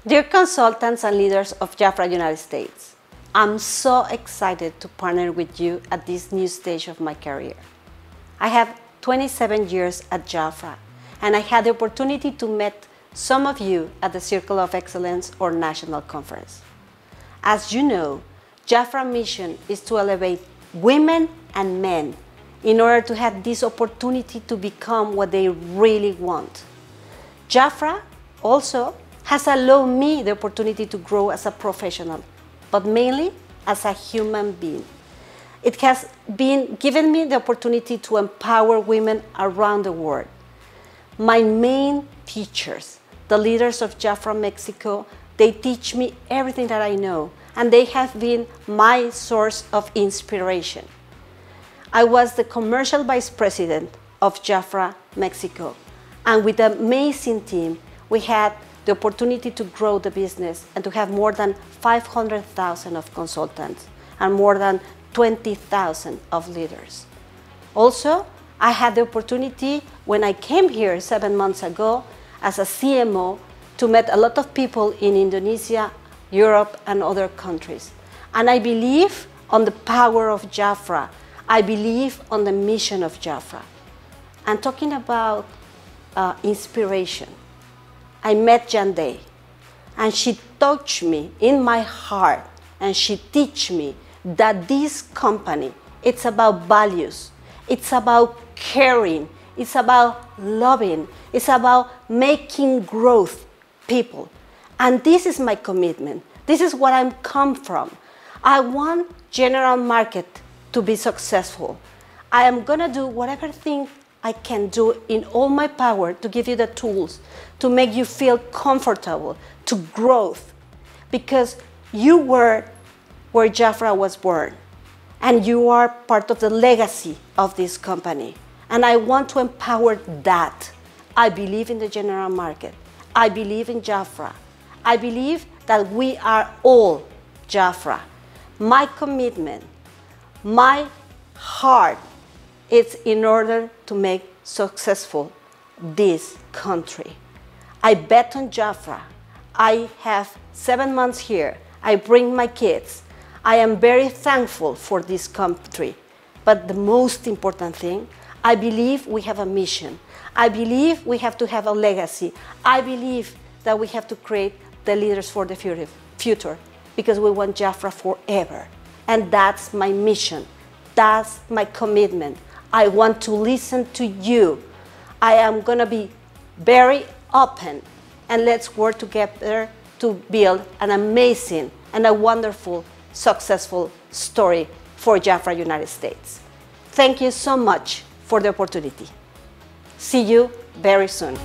Dear consultants and leaders of JAFRA United States, I'm so excited to partner with you at this new stage of my career. I have 27 years at JAFRA, and I had the opportunity to meet some of you at the Circle of Excellence or National Conference. As you know, JAFRA mission is to elevate women and men in order to have this opportunity to become what they really want. JAFRA also has allowed me the opportunity to grow as a professional, but mainly as a human being. It has been given me the opportunity to empower women around the world. My main teachers, the leaders of JAFRA Mexico, they teach me everything that I know, and they have been my source of inspiration. I was the commercial vice president of JAFRA Mexico, and with an amazing team, we had the opportunity to grow the business and to have more than 500,000 of consultants and more than 20,000 of leaders. Also, I had the opportunity when I came here 7 months ago as a CMO to meet a lot of people in Indonesia, Europe, and other countries. And I believe on the power of JAFRA. I believe on the mission of JAFRA. And talking about inspiration, I met Judith, and she touched me in my heart, and she teach me that this company, it's about values, it's about caring, it's about loving, it's about making growth people. And this is my commitment. This is what I'm come from. I want general market to be successful. I am gonna do whatever thing I can do in all my power to give you the tools to make you feel comfortable, to growth, because you were where JAFRA was born, and you are part of the legacy of this company. And I want to empower that. I believe in the general market. I believe in JAFRA. I believe that we are all JAFRA. My commitment, my heart, it's in order to make successful this country. I bet on JAFRA. I have 7 months here. I bring my kids. I am very thankful for this country. But the most important thing, I believe we have a mission. I believe we have to have a legacy. I believe that we have to create the leaders for the future because we want JAFRA forever. And that's my mission. That's my commitment. I want to listen to you. I am going to be very open, and let's work together to build an amazing and a wonderful, successful story for JAFRA United States. Thank you so much for the opportunity. See you very soon.